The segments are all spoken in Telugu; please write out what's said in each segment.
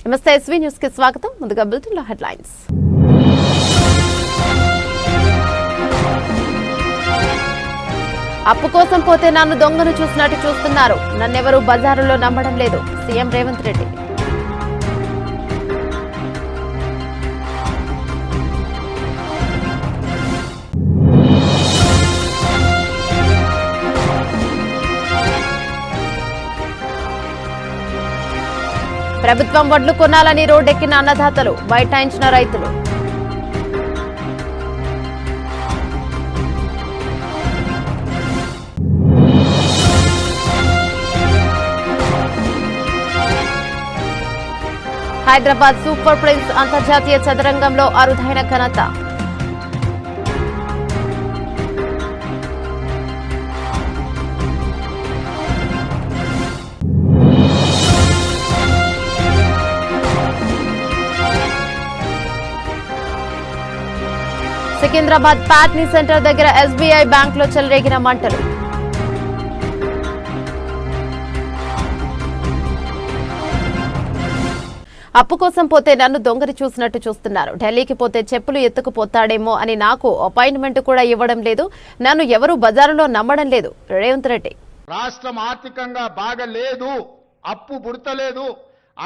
నమస్తే ఎస్వీ న్యూస్ కి స్వాగతం. ముందుగా బులెటిన్ లో హెడ్లైన్స్. అప్పు కోసం పోతే నన్ను దొంగను చూసినట్టు చూస్తున్నారు. నన్నెవరూ బజారులో నమ్మడం లేదు. సీఎం రేవంత్ రెడ్డి. ప్రభుత్వం వడ్లు కొనాలని రోడ్డెక్కిన అన్నదాతలు, బైఠాయించిన రైతులు. హైదరాబాద్ సూపర్ ప్రిన్స్ అంతర్జాతీయ చదరంగంలో అరుదైన ఘనత. సికింద్రాబాద్ ప్యాట్నీ సెంటర్ దగ్గర ఎస్బీఐ బ్యాంకులో చెలరేగిన మంటలు. అప్పు కోసం పోతే నన్ను దొంగని చూసినట్టు చూస్తున్నారు. ఢిల్లీకి పోతే చెప్పులు ఎత్తుకుపోతాడేమో అని నాకు అపాయింట్మెంట్ కూడా ఇవ్వడం లేదు. నన్ను ఎవరూ బజారులో నమ్మడం లేదు. రేవంత్ రెడ్డి. రాష్ట్రం ఆర్థికంగా బాగలేదు, అప్పు పుడతలేదు,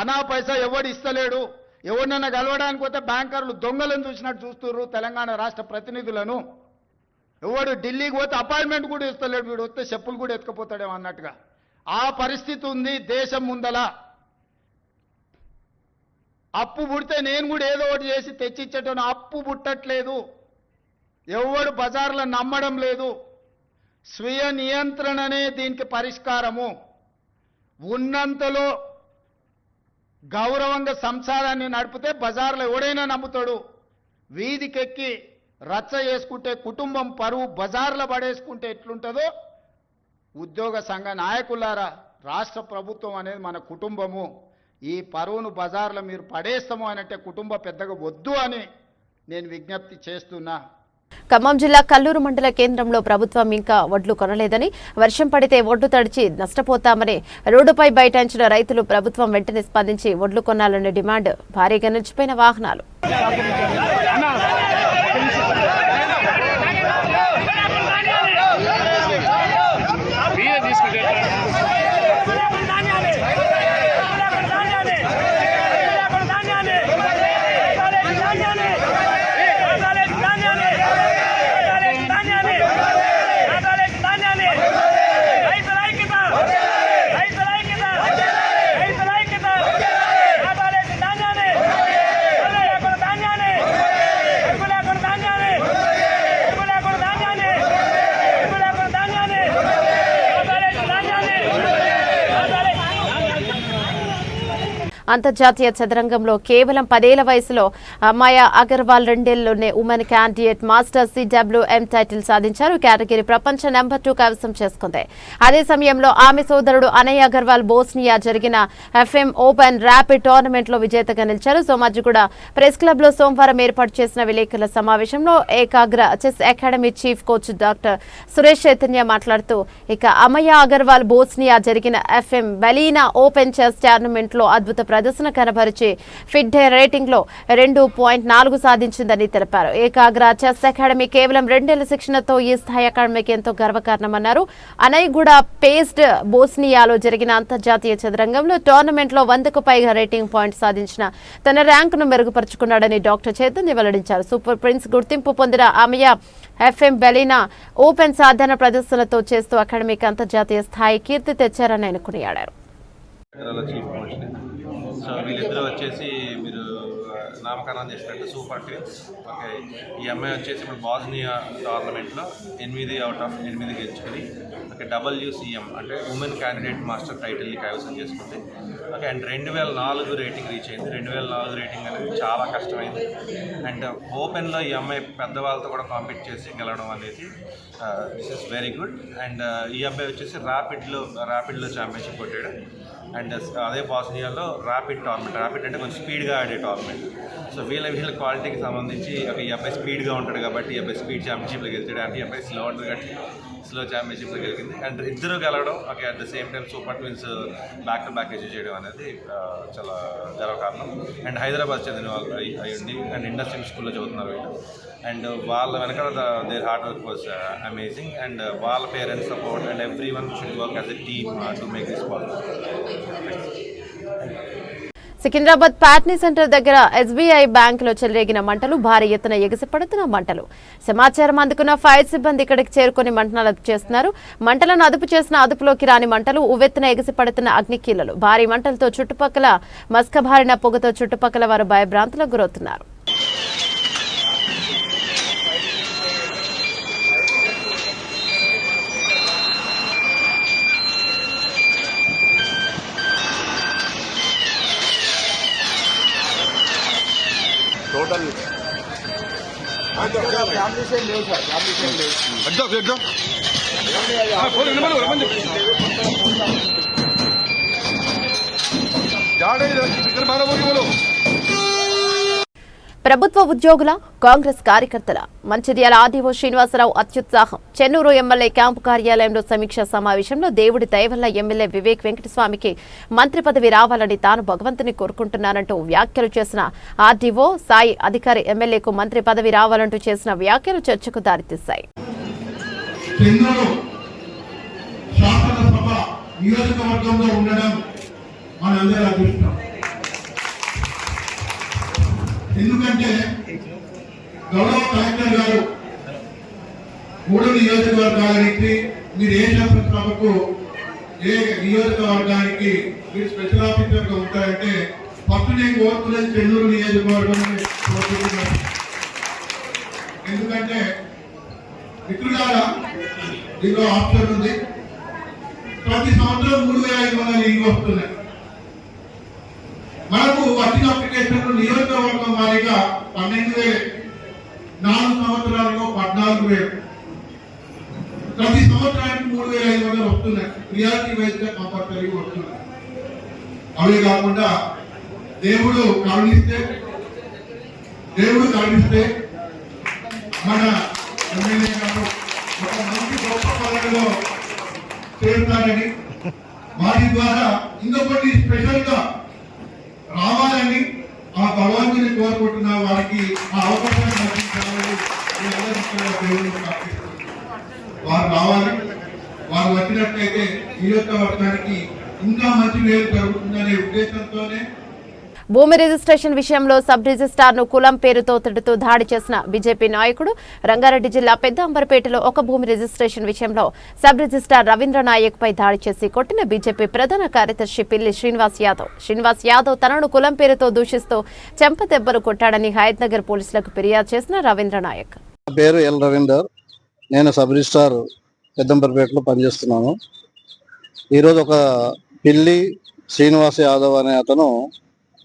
అనా పైసా ఎవడు ఇస్తలేడు. ఎవరినైనా కలవడానికి పోతే బ్యాంకర్లు దొంగలను చూసినట్టు చూస్తున్నారు తెలంగాణ రాష్ట్ర ప్రతినిధులను. ఎవడు ఢిల్లీకి పోతే అపాయింట్మెంట్ కూడా ఇస్తలేడు, వీడు వస్తే చెప్పులు కూడా ఎత్తుకుపోతాడేమో అన్నట్టుగా ఆ పరిస్థితి ఉంది దేశం ముందల. అప్పు పుడితే నేను కూడా ఏదో ఒకటి చేసి తెచ్చిచ్చేటోను. అప్పు పుట్టట్లేదు, ఎవడు బజార్లో నమ్మడం లేదు. స్వీయ నియంత్రణనే దీనికి పరిష్కారము. ఉన్నంతలో గౌరవంగా సంసారాన్ని నడిపితే బజార్లో ఎవడైనా నమ్ముతాడు. వీధికెక్కి రచ్చ చేసుకుంటే కుటుంబం పరువు బజార్లో పడేసుకుంటే ఎట్లుంటుందో ఉద్యోగ సంఘ నాయకులారా, రాష్ట్ర ప్రభుత్వం అనేది మన కుటుంబము. ఈ పరువును బజార్లో మీరు పడేస్తాము అనంటే కుటుంబ పెద్దగా వద్దు అని నేను విజ్ఞప్తి చేస్తున్నా. ఖమ్మం జిల్లా కల్లూరు మండల కేంద్రంలో ప్రభుత్వం ఇంకా వడ్లు కొనలేదని, వర్షం పడితే ఒడ్డు తడిచి నష్టపోతామని రోడ్డుపై బైఠాయించిన రైతులు ప్రభుత్వం వెంటనే స్పందించి వడ్లు కొనాలనే డిమాండ్. భారీగా నిలిచిపోయిన వాహనాలు. అంతర్జాతీయ చదరంగంలో కేవలం 10 ఏళ్ల వయసులో మాయా అగర్వాల్ 2 ఏళ్లలోనే women candidate master CWM title సాధించారు. కేటగిరీ ప్రపంచ నెంబర్ 2 కైవసం చేసుకుంది. అదే సమయంలో ఆమె సోదరుడు అనయ్ అగర్వాల్ బోస్నియా జరిగిన FM ఓపెన్ ర్యాపిడ్ టోర్నమెంట్ లో విజేతగా నిలిచారు. సోమాజిగూడ ప్రెస్ క్లబ్ లో సోమవారం ఏర్పాటు చేసిన విలేకరుల సమావేశంలో Ekagra chess academy chief coach doctor Suresh Chaitanya మాట్లాడుతూ, ఇక అమయ అగర్వాల్ బోస్నియా జరిగిన FM బెలీనా ఓపెన్ చెస్ టోర్నమెంట్ లో అద్భుత ప్రదర్శన కనబరిచి ఫిట్ రేటింగ్ లో 2.4 సాధించిందని తెలిపారు. ఏకాగ్ర చెస్ అకాడమీ కేవలం 2 ఏళ్ల శిక్షణతో ఈ స్థాయి అకాడమీకి ఎంతో గర్వకారణమన్నారు. అనయ్గూడ పేస్డ్ బోస్నియాలో జరిగిన అంతర్జాతీయ చదరంగంలో టోర్నమెంట్ లో 100కు పైగా రేటింగ్ పాయింట్ సాధించిన తన ర్యాంకును మెరుగుపరుచుకున్నాడని డాక్టర్ చైతన్య వెల్లడించారు. సూపర్ ప్రిన్స్ గుర్తింపు పొందిన అమయ FM బెలీనా ఓపెన్ సాధారణ ప్రదర్శనతో చేస్తూ అకాడమీకి అంతర్జాతీయ స్థాయి కీర్తి తెచ్చారని ఆయన కొనియాడారు. సో వీళ్ళిద్దరూ వచ్చేసి మీరు నామకరణం చేసినట్టు సూపర్ ట్విన్స్. ఓకే, ఈ అమ్మాయి వచ్చేసి ఇప్పుడు బాస్నియా టోర్నమెంట్లో 8 అవుట్ ఆఫ్ 8 గెలుచుకొని ఓకే WCM అంటే ఉమెన్ క్యాండిడేట్ మాస్టర్ టైటిల్ని కైవసం చేసుకుంది. ఓకే, అండ్ 2004 రేటింగ్ రీచ్ అయింది. 2004 రేటింగ్ అనేది చాలా కష్టమైంది. అండ్ ఓపెన్లో ఈ అమ్మాయి పెద్దవాళ్ళతో కూడా కాంపీట్ చేసి గెలవడం అనేది this is very good. And ఈ అబ్బాయి వచ్చేసి ర్యాపిడ్లో ఛాంపియన్షిప్ కొట్టాడు. అండ్ అదే బాస్నియాలో ర్యాపిడ్ అంటే కొంచెం స్పీడ్గా ఆడే టోర్నమెంట్. సో వీళ్ళ క్వాలిటీకి సంబంధించి ఈ అబ్బాయి స్పీడ్గా ఉంటాడు కాబట్టి ఈ అబ్బాయి స్పీడ్ ఛాంపియన్షిప్లో గెలిచాడు, అంటే ఈ అబ్బాయి స్లో ఉంటుంది కాబట్టి స్లో ఛాంపియన్షిప్లో గెలిచింది. అండ్ ఇద్దరు గెలవడం at the same time super twins back to back achieve చేయడం అనేది చాలా గర్వకారణం. అండ్ హైదరాబాద్ చెందిన వాళ్ళు అయ్యండి అండ్ ఇండస్ట్రియల్ స్కూల్లో చదువుతున్నారు వీళ్ళు. అండ్ వాళ్ళ వెనకాల their hard work was amazing. And వాళ్ళ parents support and everyone should work as a team to make this possible. Secunderabad Patny centre దగ్గర ఎస్బీఐ బ్యాంకులో చెలరేగిన మంటలు, భారీ ఎత్తున ఎగిసిపడుతున్న మంటలు. సమాచారం అందుకున్న ఫైర్ సిబ్బంది ఇక్కడికి చేరుకుని మంటలను అదుపు చేస్తున్నారు. మంటలను అదుపు చేసిన అదుపులోకి రాని మంటలు, ఉవ్వెత్తున ఎగిసిపడుతున్న అగ్నికీలలు. భారీ మంటలతో చుట్టుపక్కల మస్కబారిన పొగతో చుట్టుపక్కల వారు భయభ్రాంతులకు గురవుతున్నారు. टोटल फैमिली से ले सर, फैमिली से ले एकदम बोलो। ప్రభుత్వ ఉద్యోగుల, కాంగ్రెస్ కార్యకర్తల మంచిర్యాల ఆర్డీఓ శ్రీనివాసరావు అత్యుత్సాహం. చెన్నూరు ఎమ్మెల్యే క్యాంపు కార్యాలయంలో సమీక్షా సమావేశంలో దేవుడి దయ వల్ల ఎమ్మెల్యే వివేక్ వెంకటస్వామికి మంత్రి పదవి రావాలని తాను భగవంతుని కోరుకుంటున్నానంటూ వ్యాఖ్యలు చేసిన ఆర్డీఓ సాయి అధికారి ఎమ్మెల్యేకు మంత్రి పదవి రావాలంటూ చేసిన వ్యాఖ్యలు చర్చకు దారితీశాయి. ఎందుకంటే గౌరవ కలెక్టర్ గారు 3 నియోజకవర్గాలకి మీరు ఏ శాసనసభకు ఏ నియోజకవర్గానికి మీరు స్పెషల్ ఆఫీసర్ గా ఉంటారంటే ఫస్ట్ నేను కోరుతున్నది చెన్నూరు నియోజకవర్గం. ఎందుకంటే మిత్రులారా, దీనిలో ఆప్షన్ ఉంది. ప్రతి సంవత్సరం 3,500 ఇల్లు వస్తున్నాయి. మనకు వచ్చిన అప్లికేషన్లు నియోజకవర్గం వారీగా 12,000, 4 సంవత్సరాల్లో 14,000, ప్రతి సంవత్సరానికి 3,500 వస్తున్నాయి. ప్రియారిటీ వైజ్ గా కంపల్సరీ వస్తున్నాయి. అవే కాకుండా దేవుడు కరుణిస్తే మన ఎమ్మెల్యే గారు ఒక మంచి గొప్ప పదవిలో చేరుతారని, వారి ద్వారా ఇంకొకటి స్పెషల్ గా రావాలని ఆ భగవంతుని కోరుకుంటున్న వారికి ఆ అవకాశాన్ని వారు రావాలి. వారు వచ్చినట్లయితే నియోజకవర్గానికి ఇంకా మంచి మేలు జరుగుతుందనే ఉద్దేశంతోనే భూమి రిజిస్ట్రేషన్ విషయంలో సబ్ రిజిస్ట్రార్ ను కులం పేరుతో తిడుతూ దాడి చేసిన బీజేపీ నాయకుడు. రంగారెడ్డి జిల్లా పెద్ద అంబర్పేటలో ఒక భూమి రిజిస్ట్రేషన్ విషయంలో సబ్ రిజిస్ట్రార్ రవీంద్ర నాయక్ పై దాడి చేసి కొట్టిన బీజేపీ ప్రధాన కార్యదర్శి పిల్లి శ్రీనివాస్ యాదవ్ తనను కులం పేరుతో దూషిస్తూ చెంపదెబ్బలు కొట్టాడని హయత్నగర్ పోలీసులకు ఫిర్యాదు చేసిన రవీంద్ర నాయక్. పేరు ఎల్ రవీందర్, నేను సబ్ రిజిస్ట్రార్ పెద్దంబర్పేటలో పనిచేస్తున్నాను. ఈరోజు ఒక పిల్లి శ్రీనివాస్ యాదవ్ అనే అతను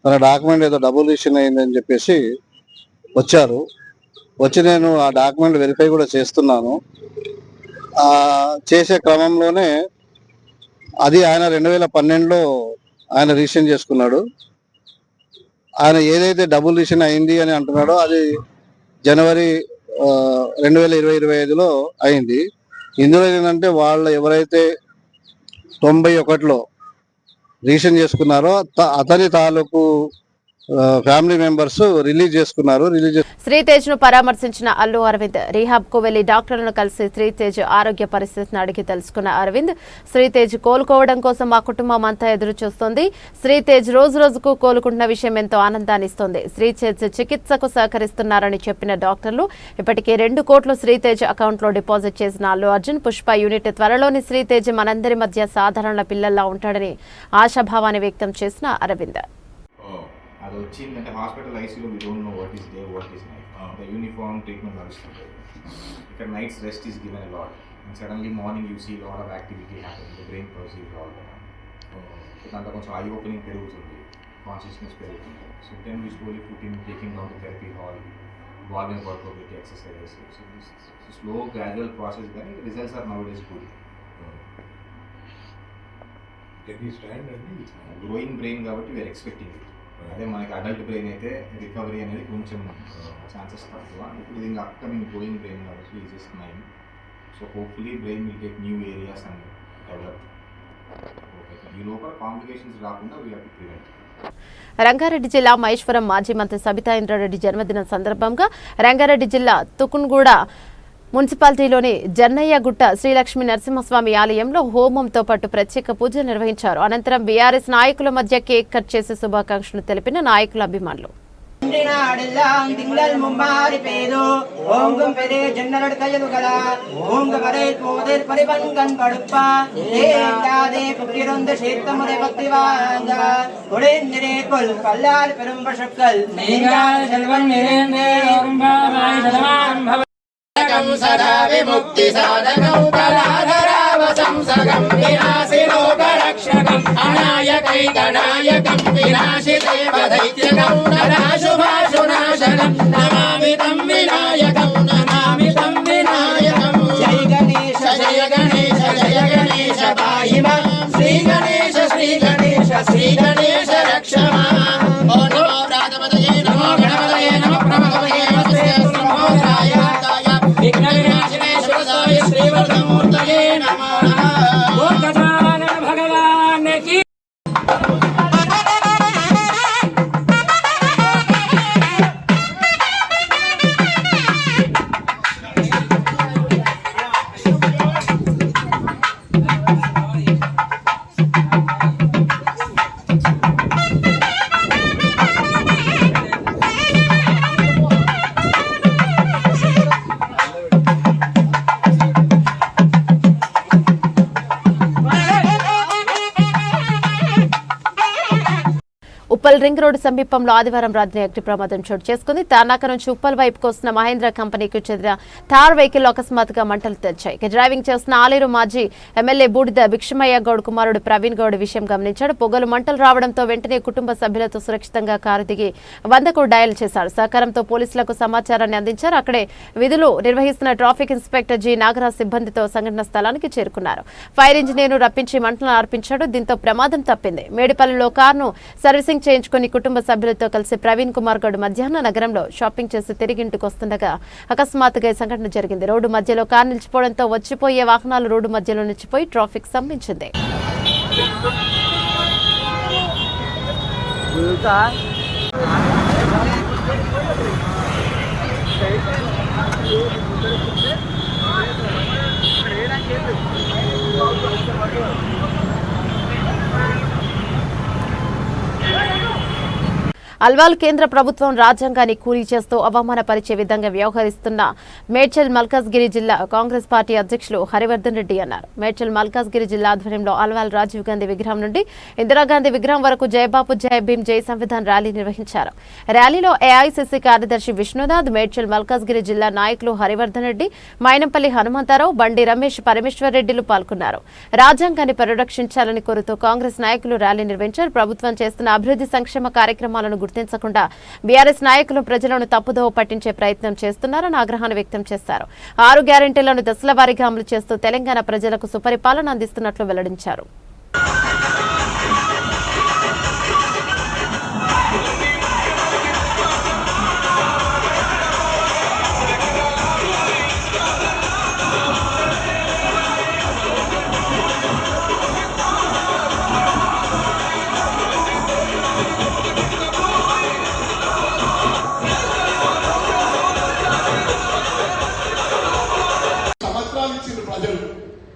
తన డాక్యుమెంట్ ఏదో డబుల్ రిజిస్ట్రేషన్ అయిందని చెప్పేసి వచ్చి నేను ఆ డాక్యుమెంట్ వెరిఫై కూడా చేస్తున్నాను. చేసే క్రమంలోనే అది ఆయన 2012లో ఆయన రిజిస్ట్రేషన్ చేసుకున్నాడు. ఆయన ఏదైతే డబుల్ రిజిస్ట్రేషన్ అయింది అని అంటున్నాడో అది జనవరి 2025లో అయింది. ఇందులో ఏంటంటే వాళ్ళు ఎవరైతే 91లో రిజిస్ట్రేషన్ చేసుకున్నారో అతని తాలూకు ఫ్యామిలీ మెంబర్స్ రిలీజ్ చేసుకున్నారు. శ్రీతేజ్ ను పరామర్శించిన అల్లు అరవింద్ రీహాబ్ కు వెళ్లి డాక్టర్లను కలిసి శ్రీతేజ్ ఆరోగ్య పరిస్థితిని అడిగి తెలుసుకున్న అరవింద్, శ్రీతేజ్ కోలుకోవడం కోసం మా కుటుంబం అంతా ఎదురు చూస్తోంది. శ్రీతేజ్ రోజు రోజుకు కోలుకుంటున్న విషయం ఎంతో ఆనందాన్ని ఇస్తోంది. శ్రీతేజ్ చికిత్సకు సహకరిస్తున్నారని చెప్పిన డాక్టర్లు ఇప్పటికే 2 కోట్లు శ్రీతేజ్ అకౌంట్ లో డిపాజిట్ చేసిన అల్లు అర్జున్ పుష్ప యూనిట్ త్వరలోని శ్రీతేజ్ మనందరి మధ్య సాధారణ పిల్లల్లా ఉంటాడని ఆశాభావాన్ని వ్యక్తం చేసిన అరవింద్. అది వచ్చిందంటే హాస్పిటల్ ఐసీలో we don't know what is day what is night the uniform treatment నడుస్తుంది. ఇక్కడ nights rest is given a lot and suddenly morning you see lot of activity happen, the brain process all దాంట్లో కొంచెం ఐ ఓపెనింగ్ పెరుగుతుంది, కాన్షియస్నెస్ పెరుగుతుంది. So then we slowly put in taking down the therapy hall, involving workout exercises. So this slow gradual process, కానీ results are now days good. Growing brain కాబట్టి వీఆర్ ఎక్స్పెక్టింగ్ ఇట్. అదే మనకి అడల్ట్ బ్రెయిన్ అయితే రికవరీ అనేది కొంచెం ఛాన్సెస్ తక్కువ. ఇప్పుడు ఇది ఇంకా అప్కమింగ్ గ్రోయింగ్ బ్రెయిన్ కాబట్టి is just 9. So hopefully brain will take new areas and develop. Okay, ఈ లోపల కాంప్లికేషన్స్ రాకుండా we have to prevent. Rangareddy జిల్లా మహేశ్వరం మాజీ మంత్రి సబితా ఇంద్రారెడ్డి జన్మదినం సందర్భంగా రంగారెడ్డి జిల్లా తుకున్గూడ మున్సిపాలిటీలోని జన్నయ్యగుట్ట శ్రీలక్ష్మీ నరసింహస్వామి ఆలయంలో హోమంతో పాటు ప్రత్యేక పూజలు నిర్వహించారు. అనంతరం బీఆర్ఎస్ నాయకుల మధ్య కేక్ కట్ చేసి శుభాకాంక్షలు తెలిపిన నాయకుల అభిమానులు. திங்கள் மும்பாரி பேதோ ஓங்கும் பெரே ஜன்னலடுக்கையதுகள ஓங்க வரை போதில் பரிவன்கண் படுப்பா ஏந்தாதே புக்கிருந்த சேர்த்தமுறை பக்தி வாங்க உடைந்திரே கொல் கல்லால் பெரும் பசுக்கள் நீங்கள் செல்வன் நிறைந்தே ஓம்பாராய் சதமான் பவ சதா விமுக்தி சாதனௌ கலாதராவ சம்சகம் விநாசினோபரக்ஷகம் அநாயகைகநாயகம் விநாசிதேவ दैत्यगं नराशुभाशुनाशनं नमामि तं विनायकं नमामि तं विनायकं जय गणेश जय गणेश पाहि मां श्री गणेश श्री गणेश रक्ष मां. ओ नमो प्रातपतये नमो गणपतये नमो प्रभवये नमस्ते ब्रह्मोदराय विघ्नविनाशिने सुरसाय श्रीवर्धमूर्तये नमो नमः. ओ गजानन भगवान की ఉప్పల్ రింగ్ రోడ్డు సమీపంలో ఆదివారం రాత్రి అగ్ని ప్రమాదం చోటు చేసుకుంది. తానాక నుంచి ఉప్పల్ వైపుకు వస్తున్న మహేంద్ర కంపెనీకి చెందిన థార్ వెహికల్ అకస్మాత్తుగా మంటలు తెచ్చాయి. డ్రైవింగ్ చేస్తున్న ఆలేరు మాజీ ఎమ్మెల్యే బూడిద భిక్షమయ్య గౌడ్ కుమారుడు ప్రవీణ్ గౌడ్ విషయం గమనించాడు. పొగలు మంటలు రావడంతో వెంటనే కుటుంబ సభ్యులతో సురక్షితంగా కారు దిగి 100కు డయల్ చేశాడు. సహకారంతో పోలీసులకు సమాచారాన్ని అందించారు. అక్కడే విధులు నిర్వహిస్తున్న ట్రాఫిక్ ఇన్స్పెక్టర్ జి నాగరాజ్ సిబ్బందితో సంఘటన స్థలానికి చేరుకున్నారు. ఫైర్ ఇంజనీర్ను రప్పించి మంటలను ఆర్పించాడు. దీంతో ప్రమాదం తప్పింది. మేడిపల్లిలో కారును సర్వీసింగ్ చేయించుకుని కుటుంబ సభ్యులతో కలిసి ప్రవీణ్ కుమార్ గౌడ్ మధ్యాహ్నం నగరంలో షాపింగ్ చేసి తిరిగి ఇంటికి వస్తుండగా అకస్మాత్తుగా ఈ సంఘటన జరిగింది. రోడ్డు మధ్యలో కారు నిలిచిపోవడంతో వచ్చిపోయే వాహనాలు రోడ్డు మధ్యలో నిలిచిపోయి ట్రాఫిక్ స్తంభించింది. అల్వాల్ కేంద్ర ప్రభుత్వం రాజ్యాంగాన్ని కూలీ చేస్తూ అవమానపరిచే విధంగా వ్యవహరిస్తున్న మేడ్చల్ మల్కాజ్గిరి జిల్లా కాంగ్రెస్ పార్టీ అధ్యక్షులు హరివర్ధన్ రెడ్డి అన్నారు. మేడ్చల్ మల్కాజ్గిరి జిల్లా ఆధ్వర్యంలో అల్వాల్ రాజీవ్ గాంధీ విగ్రహం నుండి ఇందిరాగాంధీ విగ్రహం వరకు జై బాపు జై భీమ్ జై సంవిధాన్ ర్యాలీ నిర్వహించారు. ర్యాలీలో ఏఐసిసి కార్యదర్శి విష్ణునాథ్, మేడ్చల్ మల్కాజ్గిరి జిల్లా నాయకులు హరివర్ధన్ రెడ్డి, మైనంపల్లి హనుమంతరావు, బండి రమేష్, పరమేశ్వర్ రెడ్డిలు పాల్గొన్నారు. రాజ్యాంగాన్ని పరిరక్షించాలని కోరుతూ కాంగ్రెస్ నాయకులు ర్యాలీ నిర్వహించారు. ప్రభుత్వం చేస్తున్న అభివృద్ధి సంక్షేమ కార్యక్రమాలను గుర్తించకుండా బీఆర్ఎస్ నాయకులు ప్రజలను తప్పుదోవ పట్టించే ప్రయత్నం చేస్తున్నారని ఆగ్రహాన్ని వ్యక్తం చేశారు. 6 గ్యారెంటీలను దశల వారీగా అమలు చేస్తూ తెలంగాణ ప్రజలకు సుపరిపాలన అందిస్తున్నట్లు వెల్లడించారు.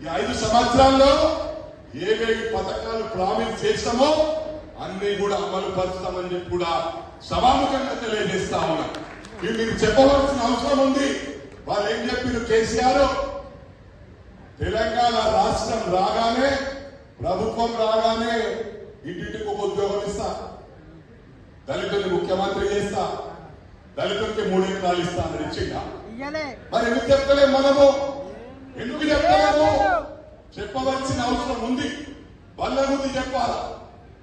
ఈ 5 సంవత్సరాల్లో ఏవేవి పథకాలు ప్రామిస్ చేస్తామో అన్ని కూడా అమలు పరుస్తామని చెప్పి కూడా సభాముఖంగా తెలియజేస్తా ఉన్నా. మీరు చెప్పవలసిన అవసరం ఉంది. వాళ్ళు ఏం చెప్పారు? కేసీఆర్ తెలంగాణ రాష్ట్రం రాగానే, ప్రభుత్వం రాగానే ఇంటింటికి ఒక ఉద్యోగం ఇస్తా, దళితుల్ని ముఖ్యమంత్రి చేస్తా, దళితులకి 3 ఎకరాలు ఇస్తా అని ఇచ్చిందా? మరి ఎందుకు చెప్తలేము మనము? ఎందుకు చెప్తాము? చెప్పవలసిన అవసరం ఉంది. వాళ్ళ ముందు చెప్పాలా?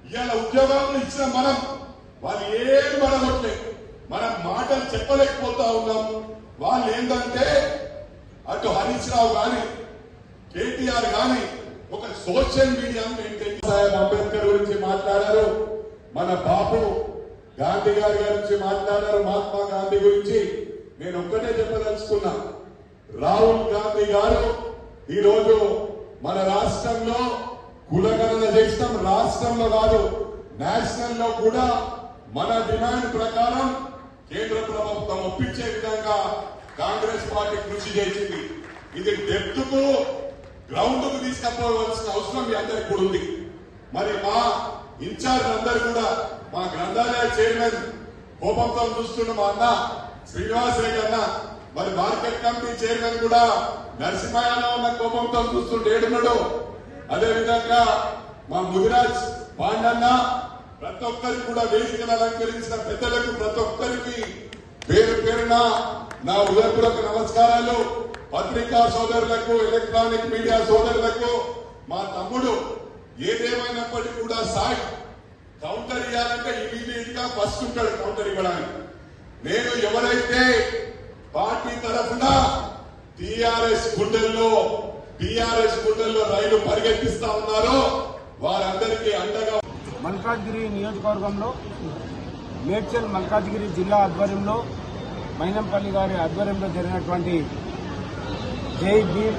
ఇవాళ ఉద్యోగాలు ఇచ్చిన మనం వాళ్ళు ఏం పడగొట్టలేదు. మనం మాటలు చెప్పలేకపోతా ఉన్నాం. వాళ్ళు ఏంటంటే అటు హరీష్ రావు గాని, కేటీఆర్ గాని ఒక సోషల్ మీడియాను మెయింటైన్ సాహెబ్ అంబేద్కర్ గురించి మాట్లాడారు, మన బాపు గాంధీ గారి గురించి మాట్లాడారు, మహాత్మా గాంధీ గురించి. నేను ఒక్కటే చెప్పదలుచుకున్నా, రాహుల్ గాంధీ గారు ఈరోజు మన రాష్ట్రంలో కులగణన చేస్తాం, రాష్ట్రంలో కాదు నేషనల్ లో కూడా మన డిమాండ్ ప్రకారం కేంద్ర ప్రభుత్వం ఒప్పించే విధంగా కాంగ్రెస్ పార్టీ కృషి చేసింది. ఇది డెప్త్ కు గ్రౌండ్ కు తీసుకపోవాల్సిన అవసరం మీ అందరికి కూడా ఉంది. మరి మా ఇన్ఛార్జ్ అందరు కూడా, మా గ్రంథాలయ చైర్మన్ కోపంతో చూస్తున్న మా అన్న శ్రీనివాస్ రెడ్డి అన్న, మరి మార్కెట్ కమిటీ చైర్మన్ కూడా నరసింహయ్యలో ఉన్న కోపంతో చూస్తుండేడున్నాడు. అదే విధంగా మా ముదిరాజ్ పాండన్న, ప్రతి ఒక్కరికి కూడా వేదికను అలంకరించిన పెద్దలకు ప్రతి ఒక్కరికి పేరు పేరున నా హృదయపూర్వక నమస్కారాలు. పత్రికా సోదరులకు, ఎలక్ట్రానిక్ మీడియా సోదరులకు, మా తమ్ముడు ఏదేమైనప్పటికీ కూడా సాయి కౌంటర్ ఇవ్వాలంటే ఇమీడియట్ గా ఫస్ట్ ఉంటాడు కౌంటర్ ఇవ్వడానికి. నేను ఎవరైతే పార్టీ తరఫున టీఆర్ఎస్ గుండెల్లో రైలు పరిగెత్తిస్తా ఉన్నారో వారందరికీ అండగా. మల్కాజ్గిరి నియోజకవర్గంలో మేడ్చల్ మల్కాజ్గిరి జిల్లా ఆధ్వర్యంలో మైనంపల్లి గారి ఆధ్వర్యంలో జరిగినటువంటి జై భీమ్,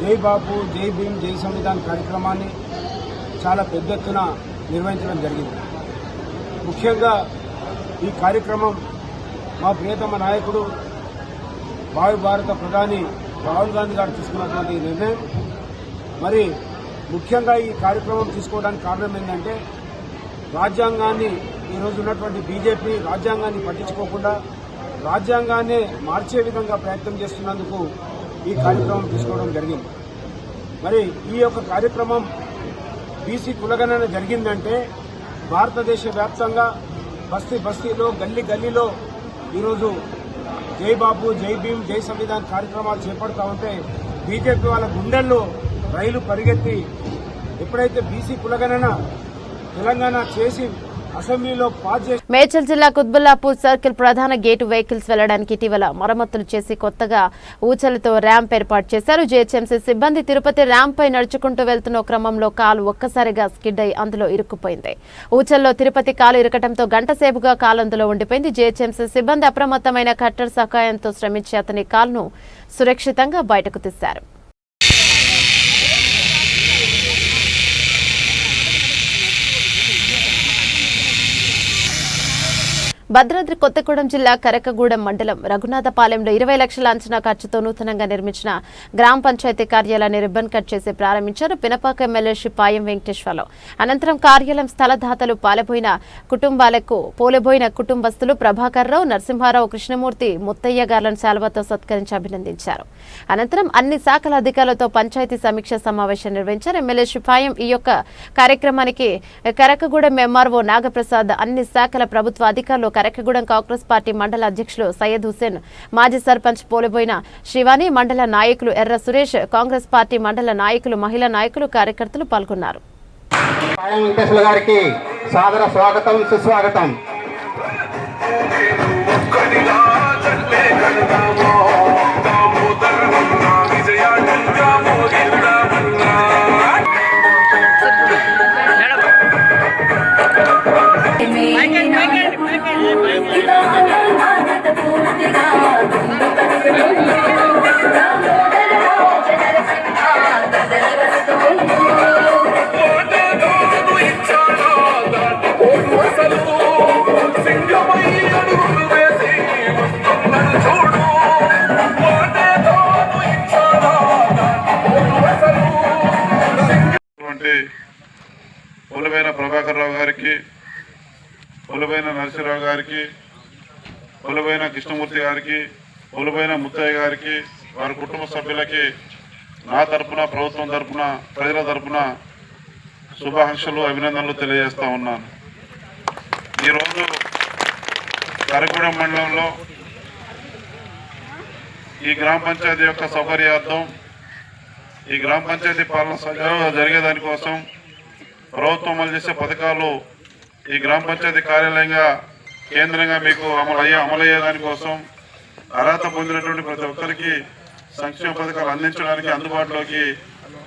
జై బాపు, జై భీమ్, జై సంవిధాన్ కార్యక్రమాన్ని చాలా పెద్ద ఎత్తున నిర్వహించడం జరిగింది. ముఖ్యంగా ఈ కార్యక్రమం మా ప్రియతమ నాయకుడు వాయు భారత ప్రధాని రాహుల్ గాంధీ గారు తీసుకున్నటువంటి నిర్ణయం. మరి ముఖ్యంగా ఈ కార్యక్రమం తీసుకోవడానికి కారణం ఏంటంటే, రాజ్యాంగాన్ని ఈరోజు ఉన్నటువంటి బీజేపీ రాజ్యాంగాన్ని పట్టించుకోకుండా రాజ్యాంగాన్ని మార్చే విధంగా ప్రయత్నం చేస్తున్నందుకు ఈ కార్యక్రమం తీసుకోవడం జరిగింది. మరి ఈ యొక్క కార్యక్రమం బీసీ కులగణన జరిగిందంటే భారతదేశ వ్యాప్తంగా బస్తీలో గల్లీ గల్లీలో ఈరోజు జై బాపు, జై భీమ్, జై సంవిధాన్ కార్యక్రమాలు చేపడతా ఉంటే బీజేపీ వాళ్ళ గుండెల్లో రైలు పరిగెత్తి ఎప్పుడైతే బీసీ కులగణన తెలంగాణ చేసి అసెంబ్లీలో పాస్ చేసి. మేడ్చల్ జిల్లా కుత్బుల్లాపూర్ సర్కిల్ ప్రధాన గేటు వెహికల్స్ వెళ్లడానికి ఇటీవల మరమ్మతులు చేసి కొత్తగా ఊచలతో ర్యాంప్ ఏర్పాటు చేశారు. జీహెచ్ఎంసీ సిబ్బంది తిరుపతి ర్యాంప్ పై నడుచుకుంటూ వెళ్తున్న క్రమంలో కాలు ఒక్కసారిగా స్కిడ్ అయి అందులో ఇరుక్కుపోయింది. ఊచల్లో తిరుపతి కాలు ఇరకటంతో గంట సేపుగా కాలు అందులో ఉండిపోయింది. జీహెచ్ఎంసీ సిబ్బంది అప్రమత్తమైన కట్టర్ సహాయంతో శ్రమించి అతని కాలును సురక్షితంగా బయటకు తీశారు. భద్రాద్రి కొత్తగూడెం జిల్లా కరకగూడెం మండలం రఘునాథపాలెంలో 20 లక్షల అంచనా ఖర్చుతో నూతనంగా నిర్మించిన గ్రామ పంచాయతీ కార్యాలయాన్ని రిబ్బన్ కట్ చేసి ప్రారంభించారు పినపాక ఎమ్మెల్యే శ్రీ పాయం వెంకటేశ్వర్లు. అనంతరం కార్యాలయం స్థలదాతలు పోలబోయిన కుటుంబస్తులు ప్రభాకర్రావు, నరసింహారావు, కృష్ణమూర్తి, ముత్తయ్య గార్లను శాలువాతో సత్కరించి అభినందించారు. అనంతరం అన్ని శాఖల అధికారులతో పంచాయతీ సమీక్ష సమావేశం నిర్వహించారు. ఎమ్మెల్యే శ్రీ పాయం ఈ యొక్క కార్యక్రమానికి కరకగూడెం ఎంఆర్ఓ నాగప్రసాద్, అన్ని శాఖల ప్రభుత్వ అధికారులు, కరకగూడెం కాంగ్రెస్ పార్టీ మండల అధ్యక్షులు సయ్యద్ హుసేన్, మాజీ సర్పంచ్ పోలిబోయిన శ్రీవాణి, మండల నాయకులు ఎర్ర సురేష్, కాంగ్రెస్ పార్టీ మండల నాయకులు, మహిళా నాయకులు, కార్యకర్తలు పాల్గొన్నారు. సాదర స్వాగతం, సుస్వాగతం. పోలబోయిన ప్రభాకర్రావు గారికి, పోలబోయిన నరసింహరావు గారికి, పోలబోయిన కృష్ణమూర్తి గారికి, పోలబోయిన ముత్తయ్య గారికి, వారి కుటుంబ సభ్యులకి నా తరపున, ప్రభుత్వం తరపున, ప్రజల తరపున శుభాకాంక్షలు, అభినందనలు తెలియజేస్తా ఉన్నాను. ఈరోజు కరకగూడెం మండలంలో ఈ గ్రామ పంచాయతీ యొక్క సౌకర్యార్థం, ఈ గ్రామ పంచాయతీ పాలన సజావుగా జరిగేదానికోసం ప్రభుత్వం అమలు చేసే పథకాలు ఈ గ్రామ పంచాయతీ కార్యాలయంగా కేంద్రంగా మీకు అమలయ్యేదానికోసం అర్హత పొందినటువంటి ప్రతి ఒక్కరికి సంక్షేమ పథకాలు అందించడానికి అందుబాటులోకి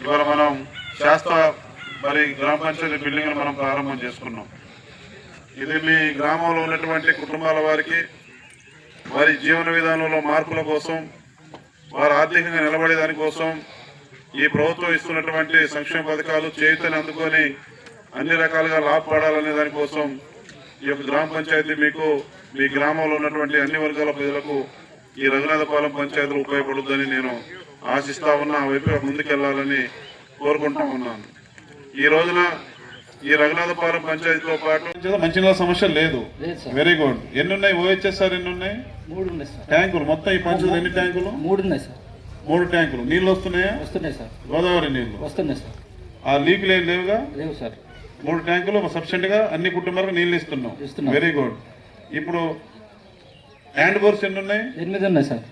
ఇవాళ మనం శాస్త్ర మరి గ్రామ పంచాయతీ బిల్డింగ్ను మనం ప్రారంభం చేసుకున్నాం. ఇది మీ గ్రామంలో ఉన్నటువంటి కుటుంబాల వారికి వారి జీవన విధానంలో మార్పుల కోసం, వారు ఆర్థికంగా నిలబడే దానికోసం ఈ ప్రభుత్వం ఇస్తున్నటువంటి సంక్షేమ పథకాలు చేయుతని అందుకొని అన్ని రకాలుగా లాభపడాలనే దానికోసం ఈ యొక్క గ్రామ పంచాయతీ మీకు మీ గ్రామంలో ఉన్నటువంటి అన్ని వర్గాల ప్రజలకు ఈ రఘునాథపాలెం పంచాయతీలు ఉపయోగపడుతుందని నేను ఆశిస్తా ఉన్నా. ఆ వైపు ముందుకెళ్లాలని కోరుకుంటా ఉన్నాను. ఈ రోజున ఈ రఘునాథపాలెం పంచాయతీతో పాటు మంచినీళ్ళ సమస్య లేదు. Very good. ఎన్ని ఉన్నాయి ఓహెచ్ఎస్ఆర్? ఎన్ని ఉన్నాయి? 3 ఉన్నాయి సార్. ట్యాంకులు మొత్తం ఈ పంచాయతీ ఎన్ని ట్యాంకులు? 3 ఉన్నాయి సార్. 3 ట్యాంకులు. నీళ్ళు వస్తున్నాయా? వస్తున్నాయి సార్. గోదావరి నీళ్లు వస్తున్నాయి సార్. ఆ లీకులు ఏం లేవుగా? లేవు సార్. 3 ట్యాంకులు సఫిషియెంట్ గా అన్ని కుటుంబాలకు నీళ్లు ఇస్తున్నాం. Very good. ఇప్పుడు హ్యాండ్ బోర్స్ ఎన్ని ఉన్నాయి? 8 ఉన్నాయి సార్.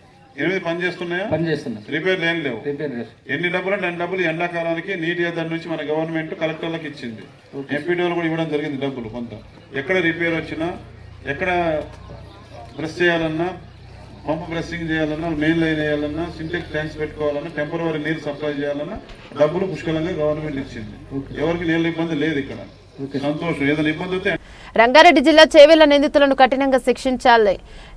8 పనిచేస్తున్నాయా? పనిచేస్తున్నాయి. రిపేర్లు ఏం లేవు. రిపేర్ ఎన్ని డబ్బులు అంటే అన్ని డబ్బులు ఎండాకాలానికి నీటి ఎద్దరి నుంచి మన గవర్నమెంట్ కలెక్టర్లకు ఇచ్చింది. ఎంపీడీఓలు కూడా ఇవ్వడం జరిగింది డబ్బులు కొంత. ఎక్కడ రిపేర్ వచ్చినా, ఎక్కడ బ్రష్ చేయాలన్నా, పంపు బ్రషింగ్ చేయాలన్నా, మెయిన్ లైన్ వేయాలన్నా, సింటెక్స్ ట్యాంక్స్ పెట్టుకోవాలన్నా, టెంపరరీ నీరు సప్లై చేయాలన్నా డబ్బులు పుష్కలంగా గవర్నమెంట్ ఇచ్చింది. ఎవరికి నీళ్ళ ఇబ్బంది లేదు ఇక్కడ. సంతోషం. ఏదైనా ఇబ్బంది అయితే రంగారెడ్డి జిల్లా చేవెళ్ల నిందితులను కఠినంగా శిక్షించాలి.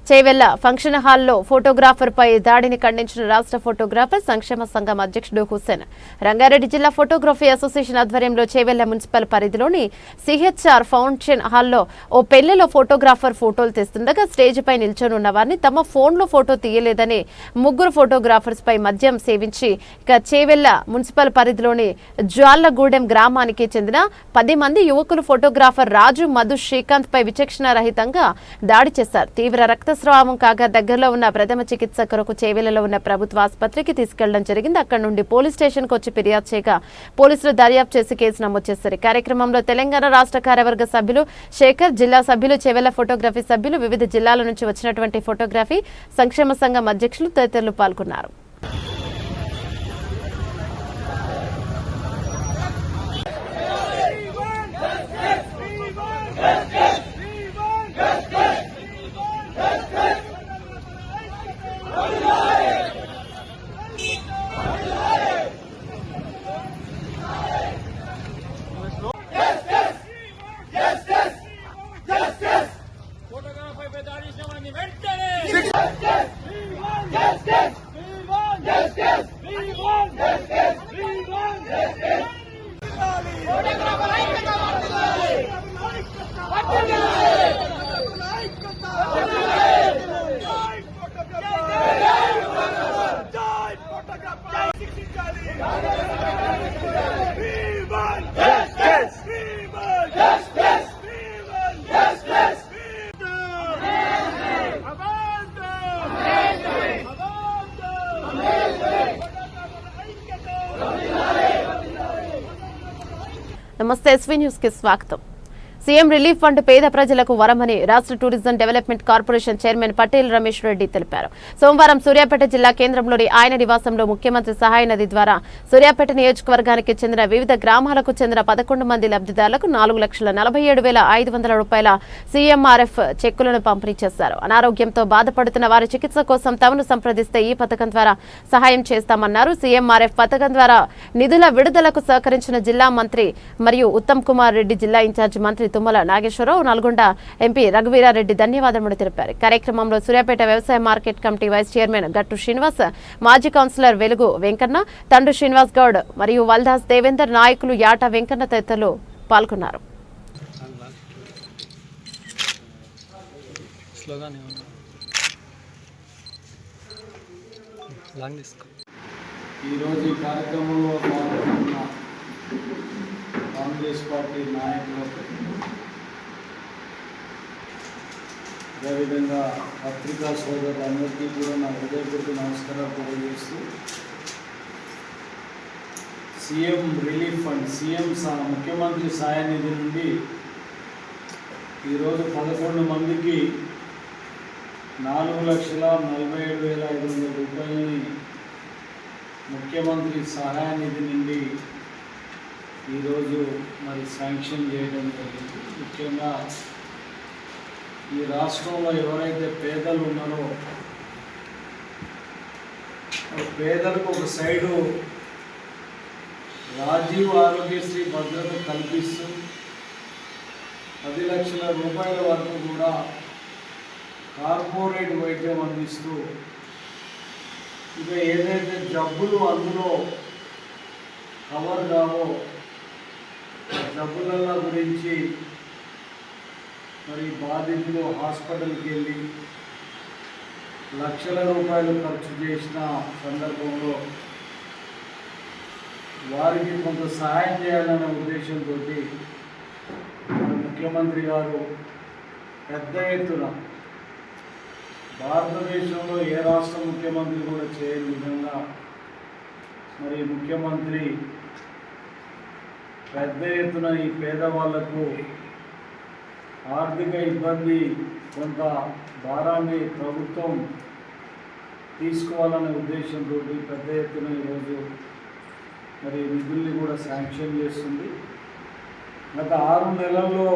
చేవెళ్ల ఫంక్షన్ హాల్లో ఫోటోగ్రాఫర్ పై దాడిని ఖండించిన రాష్ట్ర ఫోటోగ్రాఫర్ సంక్షేమ సంఘం అధ్యక్షుడు హుస్సేన్ రంగారెడ్డి జిల్లా ఫోటోగ్రఫీ అసోసియేషన్ ఆధ్వర్యంలో చేవెళ్ల మున్సిపల్ పరిధిలోని సిహెచ్ఆర్ ఫంక్షన్ హాల్లో ఓ పెళ్లిలో ఫోటోగ్రాఫర్ ఫోటోలు తీస్తుండగా స్టేజ్ పై నిల్చొని ఉన్న వారిని తమ ఫోన్లో ఫోటో తీయలేదని 3 ఫోటోగ్రాఫర్స్ పై మద్యం సేవించి చేవెళ్ల మున్సిపల్ పరిధిలోని జ్వాళ్లగూడెం గ్రామానికి చెందిన 10 మంది యువకులు ఫోటోగ్రాఫర్ రాజు, మధు, శ్రీకాంత్ పై విచక్షణ రహితంగా దాడి చేశారు. తీవ్ర రక్తస్రావం కాగా దగ్గరలో ఉన్న ప్రథమ చికిత్స కొరకు చేవెళ్లలో ఉన్న ప్రభుత్వ ఆసుపత్రికి తీసుకెళ్లడం జరిగింది. అక్కడి నుండి పోలీస్ స్టేషన్ కు వచ్చి ఫిర్యాదు చేయగా పోలీసులు దర్యాప్తు చేసి కేసు నమోదు చేశారు. కార్యక్రమంలో తెలంగాణ రాష్ట్ర కార్యవర్గ సభ్యులు శేఖర్, జిల్లా సభ్యులు, చేవెళ్ల ఫోటోగ్రఫీ సభ్యులు, వివిధ జిల్లాల నుంచి వచ్చినటువంటి ఫోటోగ్రఫీ సంక్షేమ సంఘం అధ్యక్షులు తదితరులు పాల్గొన్నారు. నమస్తే, ఎస్వీ న్యూస్ కి స్వాగతం. సీఎం రిలీఫ్ ఫండ్ పేద ప్రజలకు వరమని రాష్ట్ర tourism development corporation chairman Patel Ramesh Reddy తెలిపారు. సోమవారం సూర్యాపేట జిల్లా కేంద్రంలోని ఆయన నివాసంలో ముఖ్యమంత్రి సహాయ నిధి ద్వారా సూర్యాపేట నియోజకవర్గానికి చెందిన వివిధ గ్రామాలకు చెందిన 11 మంది లబ్ధిదారులకు 4,47,500 రూపాయల సీఎంఆర్ఎఫ్ చెక్కులను పంపిణీ చేశారు. అనారోగ్యంతో బాధపడుతున్న వారి చికిత్స కోసం తమను సంప్రదిస్తే ఈ పథకం ద్వారా సహాయం చేస్తామన్నారు. సీఎంఆర్ఎఫ్ పథకం ద్వారా నిధుల విడుదలకు సహకరించిన జిల్లా మంత్రి మరియు ఉత్తమ్ కుమార్ రెడ్డి, జిల్లా ఇన్ఛార్జి మంత్రి తుమ్మల నాగేశ్వరరావు, నల్గొండ ఎంపీ రఘువీరారెడ్డి ధన్యవాదాలు తెలిపారు. కార్యక్రమంలో సూర్యాపేట వ్యవసాయ మార్కెట్ కమిటీ వైస్ చైర్మన్ గట్టు శ్రీనివాస్, మాజీ కౌన్సిలర్ వెలుగు వెంకన్న, తండ్రి శ్రీనివాస్ గౌడ్ మరియు వల్దాస్ దేవేందర్, నాయకులు యాట వెంకన్న తదితరులు పాల్గొన్నారు. ఈరోజు ఈ కార్యక్రమంలో పాల్గొన్న కాంగ్రెస్ పార్టీ నాయకులకు, అదేవిధంగా పత్రికా సోదరులందరికీ కూడా నా హృదయపూర్వక నమస్కారాలు తెలియజేస్తూ, సీఎం రిలీఫ్ ఫండ్, ముఖ్యమంత్రి సహాయ నిధి నుండి ఈరోజు 11 మందికి 4,47,500 రూపాయలని ముఖ్యమంత్రి సహాయ నిధి నుండి ఈరోజు మరి శాంక్షన్ చేయడం జరిగింది. ముఖ్యంగా ఈ రాష్ట్రంలో ఎవరైతే పేదలు ఉన్నారో పేదలకు ఒక సైడు రాజీవ్ ఆరోగ్యశ్రీ భద్రత కల్పిస్తూ 10 లక్షల రూపాయల వరకు కూడా కార్పొరేట్ వైద్యం అందిస్తూ ఇక ఏదైతే జబ్బులు అందులో కవర్ కావో జబ్బుల గురించి మరి బాధితులు హాస్పిటల్కి వెళ్ళి లక్షల రూపాయలు ఖర్చు చేసిన సందర్భంలో వారికి కొంత సహాయం చేయాలనే ఉద్దేశంతో ముఖ్యమంత్రి గారు పెద్ద ఎత్తున భారతదేశంలో ఏ రాష్ట్ర ముఖ్యమంత్రి కూడా చేయని విధంగా మరి ముఖ్యమంత్రి పెద్ద ఎత్తున ఈ పేదవాళ్లకు ఆర్థిక ఇబ్బంది కొంత భారాన్ని ప్రభుత్వం తీసుకోవాలనే ఉద్దేశంతో పెద్ద ఎత్తున ఈరోజు మరి నిధుల్ని కూడా శాంక్షన్ చేస్తుంది. గత 6 నెలల్లో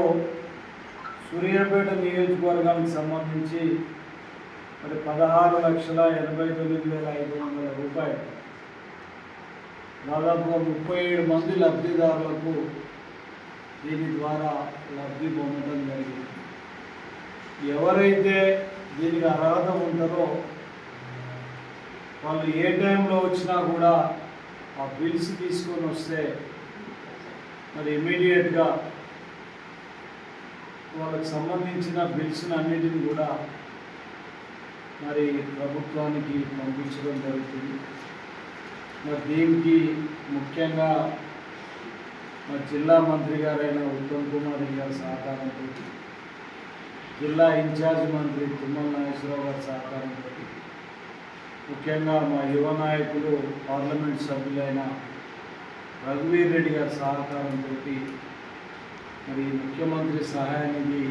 సూర్యాపేట నియోజకవర్గానికి సంబంధించి మరి 16,89,500 రూపాయలు దాదాపుగా 37 మంది లబ్ధిదారులకు దీని ద్వారా లబ్ధి పొందడం జరిగింది. ఎవరైతే దీనికి అర్హత ఉంటారో వాళ్ళు ఏ టైంలో వచ్చినా కూడా ఆ బిల్స్ తీసుకొని వస్తే మరి ఇమీడియట్గా వాళ్ళకి సంబంధించిన బిల్స్ అన్నిటిని కూడా మరి ప్రభుత్వానికి పంపించడం జరుగుతుంది. మరి దీనికి ముఖ్యంగా మా జిల్లా మంత్రి గారైన ఉత్తమ్ కుమార్ రెడ్డి గారి సహకారంతో, జిల్లా ఇన్ఛార్జ్ మంత్రి తుమ్మల నాగేశ్వరరావు గారి సహకారంతో, ముఖ్యంగా మా యువ నాయకులు పార్లమెంట్ సభ్యులైన రఘువీర్ రెడ్డి గారి సహకారంతో మరి ముఖ్యమంత్రి సహాయానికి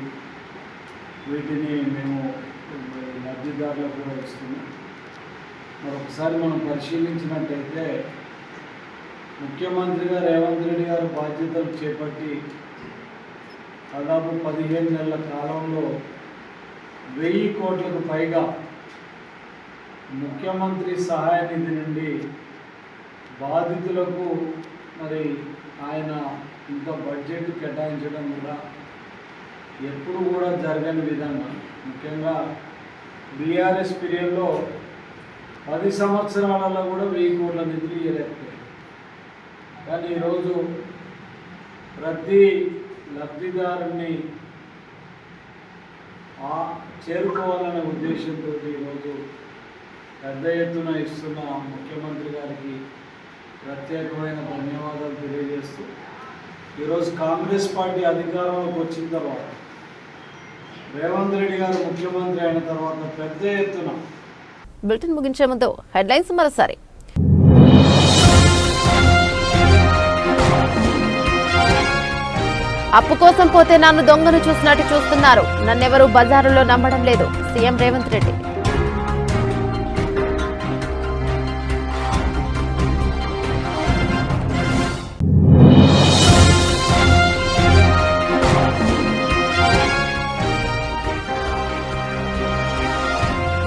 వీటిని మేము లబ్ధిదారులకు కూడా ఇస్తున్నాం. మరొకసారి మనం పరిశీలించినట్టయితే ముఖ్యమంత్రిగా రేవంత్ రెడ్డి గారు బాధ్యతలు చేపట్టి దాదాపు 15 నెలల కాలంలో 1000 కోట్లకు పైగా ముఖ్యమంత్రి సహాయ నిధి నుండి బాధితులకు మరి ఆయన ఇంత బడ్జెట్ కేటాయించడం కూడా ఎప్పుడు కూడా జరగని విధంగా, ముఖ్యంగా బీఆర్ఎస్ పీరియడ్లో 10 సంవత్సరాలలో కూడా 1000 కోట్ల నిధులు ఇవ్వలేకపోయారు. కానీ ఈరోజు ప్రతి లబ్ధిదారుని చేరుకోవాలనే ఉద్దేశంతో ఈరోజు పెద్ద ఎత్తున ఇస్తున్న ముఖ్యమంత్రి గారికి ప్రత్యేకమైన ధన్యవాదాలు తెలియజేస్తూ ఈరోజు కాంగ్రెస్ పార్టీ అధికారంలోకి వచ్చిన తర్వాత రేవంత్ రెడ్డి గారు ముఖ్యమంత్రి అయిన తర్వాత పెద్ద ఎత్తున. బులెటిన్ ముగించే ముందు హెడ్లైన్స్ మరోసారి. అప్పు కోసం పోతే నన్ను దొంగను చూసినట్టు చూస్తున్నారు, నన్నెవరూ బజారులో నమ్మడం లేదు, సీఎం రేవంత్ రెడ్డి.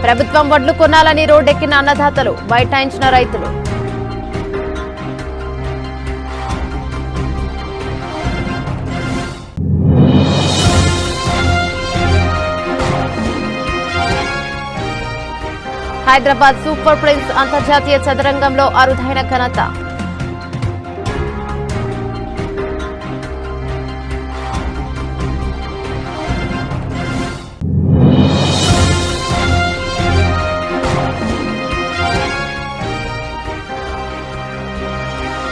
ప్రభుత్వం వడ్లు కొనాలని రోడ్డెక్కిన అన్నదాతలు, బైఠాయించిన రైతులు. హైదరాబాద్ సూపర్ ప్రిన్స్ అంతర్జాతీయ చదరంగంలో అరుదైన ఘనత.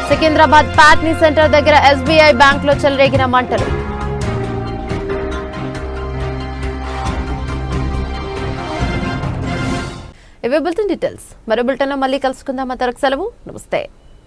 సికింద్రాబాద్ ప్యాట్నీ సెంటర్ దగ్గర ఎస్బీఐ బ్యాంకులో చెలరేగిన మంటలు. ఇవే బులెటిన్ డీటెయిల్స్. మరో బులెటిన్లో మళ్ళీ కలుసుకుందాం. అంతవరకు సెలవు. నమస్తే.